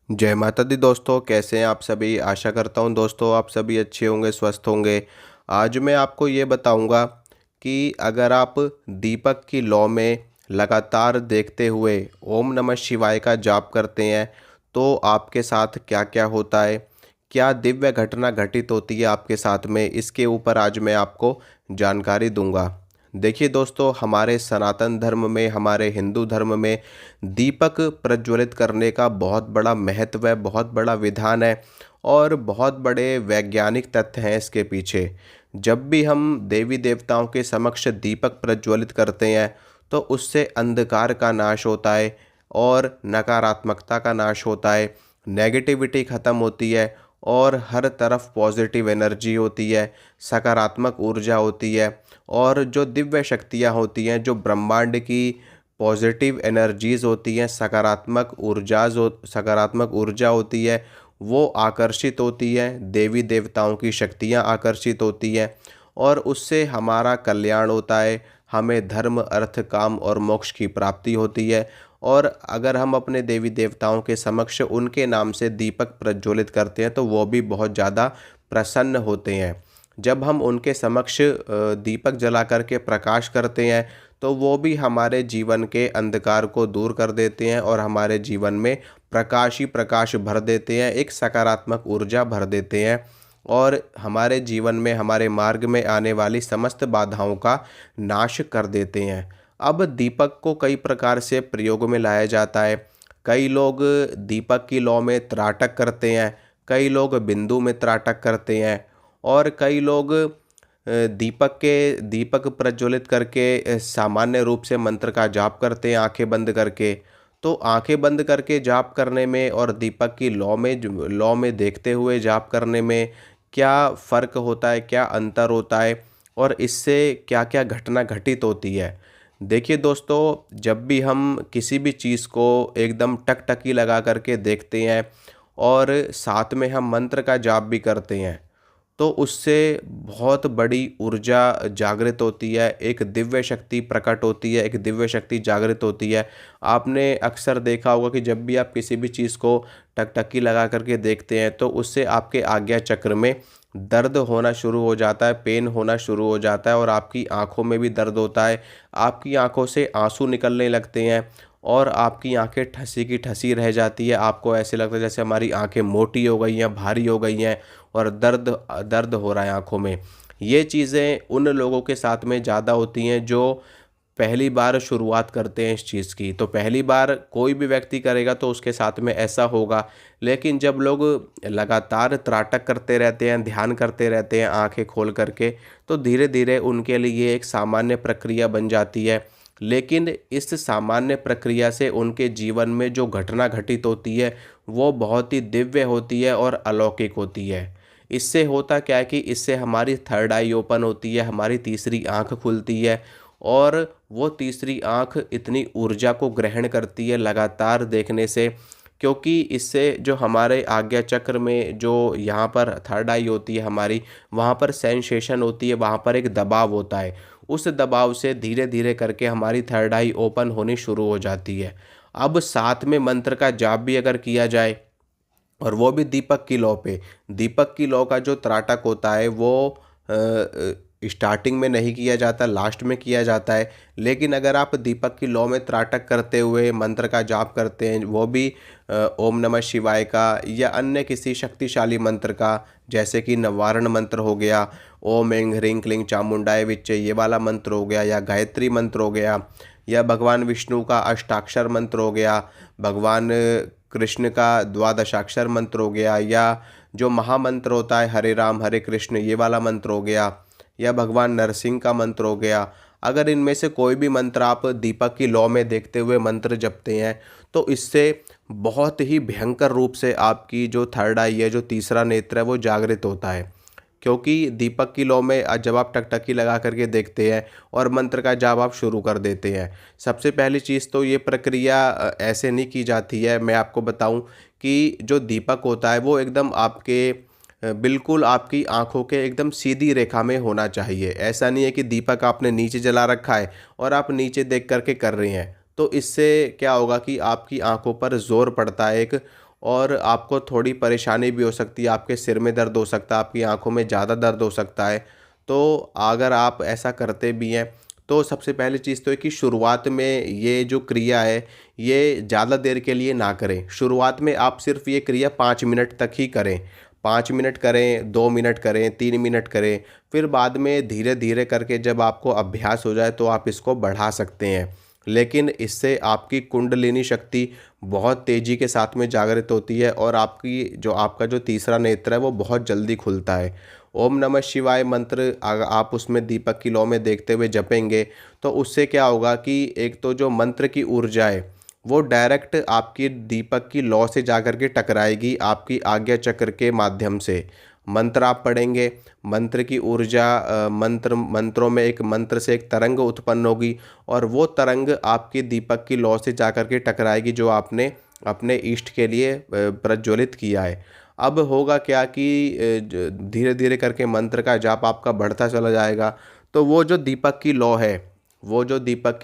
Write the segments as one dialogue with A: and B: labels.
A: जय माता दी दोस्तों, कैसे हैं आप सभी। आशा करता हूं दोस्तों आप सभी अच्छे होंगे, स्वस्थ होंगे। आज मैं आपको ये बताऊंगा कि अगर आप दीपक की लौ में लगातार देखते हुए ओम नमः शिवाय का जाप करते हैं तो आपके साथ क्या क्या होता है, क्या दिव्य घटना घटित होती है आपके साथ में, इसके ऊपर आज मैं आपको जानकारी दूंगा। देखिए दोस्तों, हमारे सनातन धर्म में, हमारे हिंदू धर्म में दीपक प्रज्वलित करने का बहुत बड़ा महत्व है, बहुत बड़ा विधान है और बहुत बड़े वैज्ञानिक तथ्य हैं इसके पीछे। जब भी हम देवी देवताओं के समक्ष दीपक प्रज्वलित करते हैं तो उससे अंधकार का नाश होता है और नकारात्मकता का नाश होता है, नेगेटिविटी खत्म होती है और हर तरफ पॉजिटिव एनर्जी होती है, सकारात्मक ऊर्जा होती है। और जो दिव्य शक्तियाँ होती हैं, जो ब्रह्मांड की पॉजिटिव एनर्जीज होती हैं, सकारात्मक ऊर्जा होती है, वो आकर्षित होती है, देवी देवताओं की शक्तियाँ आकर्षित होती हैं और उससे हमारा कल्याण होता है। हमें धर्म, अर्थ, काम और मोक्ष की प्राप्ति होती है। और अगर हम अपने देवी देवताओं के समक्ष उनके नाम से दीपक प्रज्वलित करते हैं तो वो भी बहुत ज़्यादा प्रसन्न होते हैं। जब हम उनके समक्ष दीपक जला करके प्रकाश करते हैं तो वो भी हमारे जीवन के अंधकार को दूर कर देते हैं और हमारे जीवन में प्रकाश ही प्रकाश भर देते हैं, एक सकारात्मक ऊर्जा भर देते हैं और हमारे जीवन में, हमारे मार्ग में आने वाली समस्त बाधाओं का नाश कर देते हैं। अब दीपक को कई प्रकार से प्रयोग में लाया जाता है। कई लोग दीपक की लौ में त्राटक करते हैं, कई लोग बिंदु में त्राटक करते हैं और कई लोग दीपक प्रज्वलित करके सामान्य रूप से मंत्र का जाप करते हैं आंखें बंद करके। तो आंखें बंद करके जाप करने में और दीपक की लौ में देखते हुए जाप करने में क्या फ़र्क होता है, क्या अंतर होता है और इससे क्या क्या घटना घटित होती है। देखिए दोस्तों, जब भी हम किसी भी चीज़ को एकदम टकटकी लगा करके देखते हैं और साथ में हम मंत्र का जाप भी करते हैं तो उससे बहुत बड़ी ऊर्जा जागृत होती है, एक दिव्य शक्ति प्रकट होती है, एक दिव्य शक्ति जागृत होती है। आपने अक्सर देखा होगा कि जब भी आप किसी भी चीज़ को टकटकी लगा करके देखते हैं तो उससे आपके आज्ञा चक्र में दर्द होना शुरू हो जाता है, पेन होना शुरू हो जाता है और आपकी आँखों में भी दर्द होता है। आपकी आँखों से आँसू निकलने लगते हैं और आपकी आंखें ठसी की ठसी रह जाती है। आपको ऐसे लगता है जैसे हमारी आंखें मोटी हो गई हैं, भारी हो गई हैं और दर्द दर्द हो रहा है आँखों में। ये चीज़ें उन लोगों के साथ में ज़्यादा होती हैं जो पहली बार शुरुआत करते हैं इस चीज़ की। तो पहली बार कोई भी व्यक्ति करेगा तो उसके साथ में ऐसा होगा, लेकिन जब लोग लगातार त्राटक करते रहते हैं, ध्यान करते रहते हैं आँखें खोल करके, तो धीरे धीरे उनके लिए एक सामान्य प्रक्रिया बन जाती है। लेकिन इस सामान्य प्रक्रिया से उनके जीवन में जो घटना घटित होती है वो बहुत ही दिव्य होती है और अलौकिक होती है। इससे होता क्या है कि इससे हमारी थर्ड आई ओपन होती है, हमारी तीसरी आँख खुलती है और वो तीसरी आँख इतनी ऊर्जा को ग्रहण करती है लगातार देखने से। क्योंकि इससे जो हमारे आज्ञा चक्र में जो यहाँ पर थर्ड आई होती है हमारी, वहाँ पर सेंसेशन होती है, वहाँ पर एक दबाव होता है। उस दबाव से धीरे धीरे करके हमारी थर्ड आई ओपन होनी शुरू हो जाती है। अब साथ में मंत्र का जाप भी अगर किया जाए और वो भी दीपक की लौ पे, दीपक की लौ का जो त्राटक होता है वो स्टार्टिंग में नहीं किया जाता, लास्ट में किया जाता है। लेकिन अगर आप दीपक की लौ में त्राटक करते हुए मंत्र का जाप करते हैं, वो भी ओम नमः शिवाय का या अन्य किसी शक्तिशाली मंत्र का, जैसे कि नवारण मंत्र हो गया, ओम ऐं ह्रीं क्लीं चामुंडाय विच्चे, ये वाला मंत्र हो गया, या गायत्री मंत्र हो गया, या भगवान विष्णु का अष्टाक्षर मंत्र हो गया, भगवान कृष्ण का द्वादशाक्षर मंत्र हो गया, या जो महामंत्र होता है हरे राम हरे कृष्ण, ये वाला मंत्र हो गया, या भगवान नरसिंह का मंत्र हो गया। अगर इनमें से कोई भी मंत्र आप दीपक की लौ में देखते हुए मंत्र जपते हैं तो इससे बहुत ही भयंकर रूप से आपकी जो थर्ड आई है, जो तीसरा नेत्र है, वो जागृत होता है। क्योंकि दीपक की लौ में जब आप टकटकी लगा करके देखते हैं और मंत्र का जाप आप शुरू कर देते हैं, सबसे पहली चीज़ तो ये प्रक्रिया ऐसे नहीं की जाती है। मैं आपको बताऊं कि जो दीपक होता है वो एकदम आपके बिल्कुल आपकी आंखों के एकदम सीधी रेखा में होना चाहिए। ऐसा नहीं है कि दीपक आपने नीचे जला रखा है और आप नीचे देख करके कर रहे हैं, तो इससे क्या होगा कि आपकी आंखों पर जोर पड़ता है एक, और आपको थोड़ी परेशानी भी हो सकती है, आपके सिर में दर्द हो सकता है, आपकी आँखों में ज़्यादा दर्द हो सकता है। तो अगर आप ऐसा करते भी हैं तो सबसे पहली चीज़ तो है कि शुरुआत में ये जो क्रिया है ये ज़्यादा देर के लिए ना करें। शुरुआत में आप सिर्फ़ ये क्रिया 5 मिनट तक ही करें। 5 मिनट करें, 2 मिनट करें, 3 मिनट करें, फिर बाद में धीरे-धीरे करके जब आपको अभ्यास हो जाए तो आप इसको बढ़ा सकते हैं। लेकिन इससे आपकी कुंडलिनी शक्ति बहुत तेज़ी के साथ में जागृत होती है और आपका जो तीसरा नेत्र है वो बहुत जल्दी खुलता है। ओम नमः शिवाय मंत्र आप उसमें दीपक की लौ में देखते हुए जपेंगे तो उससे क्या होगा कि एक तो जो मंत्र की ऊर्जा है वो डायरेक्ट आपकी दीपक की लौ से जाकर के टकराएगी आपकी आज्ञा चक्र के माध्यम से। मंत्र आप पढ़ेंगे, मंत्र की ऊर्जा मंत्रों में एक मंत्र से एक तरंग उत्पन्न होगी और वो तरंग आपकी दीपक की लौ से जाकर के टकराएगी जो आपने अपने इष्ट के लिए प्रज्वलित किया है। अब होगा क्या कि धीरे धीरे करके मंत्र का जाप आपका बढ़ता चला जाएगा। तो वो जो दीपक की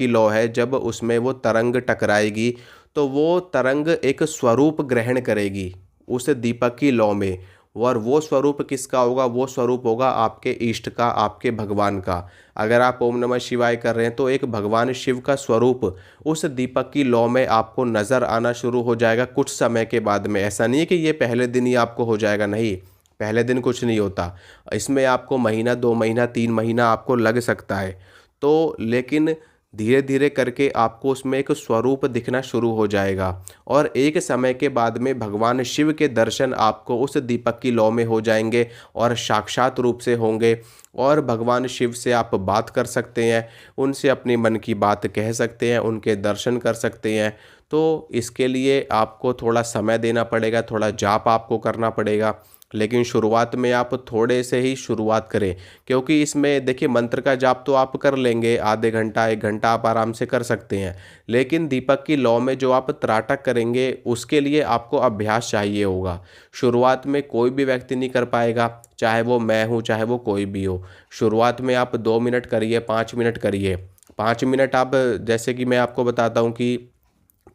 A: लौ है जब उसमें वो तरंग टकराएगी तो वो तरंग एक स्वरूप ग्रहण करेगी उस दीपक की लौ में। और वो स्वरूप किसका होगा? वो स्वरूप होगा आपके इष्ट का, आपके भगवान का। अगर आप ओम नमः शिवाय कर रहे हैं तो एक भगवान शिव का स्वरूप उस दीपक की लौ में आपको नज़र आना शुरू हो जाएगा कुछ समय के बाद में। ऐसा नहीं है कि ये पहले दिन ही आपको हो जाएगा, नहीं, पहले दिन कुछ नहीं होता। इसमें आपको महीना, 2 महीना, 3 महीना आपको लग सकता है। तो लेकिन धीरे धीरे करके आपको उसमें एक स्वरूप दिखना शुरू हो जाएगा और एक समय के बाद में भगवान शिव के दर्शन आपको उस दीपक की लौ में हो जाएंगे और साक्षात रूप से होंगे। और भगवान शिव से आप बात कर सकते हैं, उनसे अपनी मन की बात कह सकते हैं, उनके दर्शन कर सकते हैं। तो इसके लिए आपको थोड़ा समय देना पड़ेगा, थोड़ा जाप आपको करना पड़ेगा। लेकिन शुरुआत में आप थोड़े से ही शुरुआत करें, क्योंकि इसमें देखिए मंत्र का जाप तो आप कर लेंगे, आधे घंटा 1 घंटा आप आराम से कर सकते हैं। लेकिन दीपक की लौ में जो आप त्राटक करेंगे उसके लिए आपको अभ्यास चाहिए होगा। शुरुआत में कोई भी व्यक्ति नहीं कर पाएगा, चाहे वो मैं हूँ, चाहे वो कोई भी हो। शुरुआत में आप 2 मिनट करिए, 5 मिनट करिए। 5 मिनट आप, जैसे कि मैं आपको बताता हूँ कि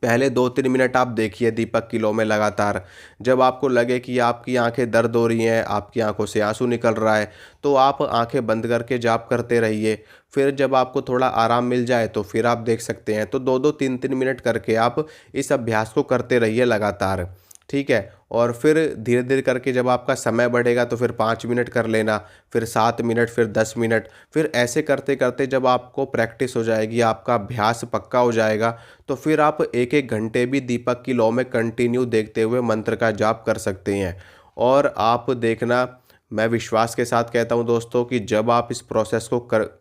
A: पहले 2-3 मिनट आप देखिए दीपक की लौ में लगातार। जब आपको लगे कि आपकी आंखें दर्द हो रही हैं, आपकी आंखों से आंसू निकल रहा है, तो आप आंखें बंद करके जाप करते रहिए। फिर जब आपको थोड़ा आराम मिल जाए तो फिर आप देख सकते हैं। तो 2-2 3-3 मिनट करके आप इस अभ्यास को करते रहिए लगातार, ठीक है। और फिर धीरे धीरे करके जब आपका समय बढ़ेगा तो फिर 5 मिनट कर लेना, फिर 7 मिनट, फिर 10 मिनट। फिर ऐसे करते करते जब आपको प्रैक्टिस हो जाएगी, आपका अभ्यास पक्का हो जाएगा, तो फिर आप 1-1 घंटे भी दीपक की लौ में कंटिन्यू देखते हुए मंत्र का जाप कर सकते हैं। और आप देखना, मैं विश्वास के साथ कहता हूं दोस्तों कि जब आप इस प्रोसेस को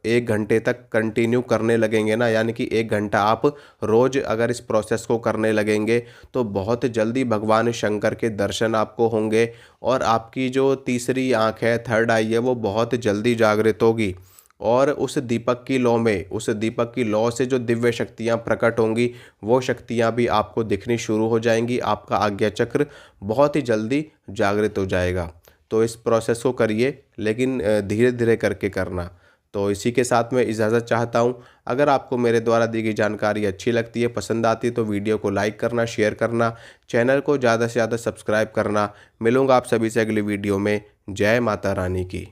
A: 1 घंटे तक कंटिन्यू करने लगेंगे ना, यानी कि 1 घंटा आप रोज़ अगर इस प्रोसेस को करने लगेंगे तो बहुत जल्दी भगवान शंकर के दर्शन आपको होंगे और आपकी जो तीसरी आँख है, थर्ड आई है, वो बहुत जल्दी जागृत होगी। और उस दीपक की लौ में, उस दीपक की लौ से जो दिव्य शक्तियाँ प्रकट होंगी वो शक्तियाँ भी आपको दिखनी शुरू हो जाएंगी। आपका आज्ञा चक्र बहुत ही जल्दी जागृत हो जाएगा। तो इस प्रोसेस को करिए, लेकिन धीरे धीरे करके करना। तो इसी के साथ मैं इजाज़त चाहता हूँ। अगर आपको मेरे द्वारा दी गई जानकारी अच्छी लगती है, पसंद आती है, तो वीडियो को लाइक करना, शेयर करना, चैनल को ज़्यादा से ज़्यादा सब्सक्राइब करना। मिलूँगा आप सभी से अगली वीडियो में। जय माता रानी की।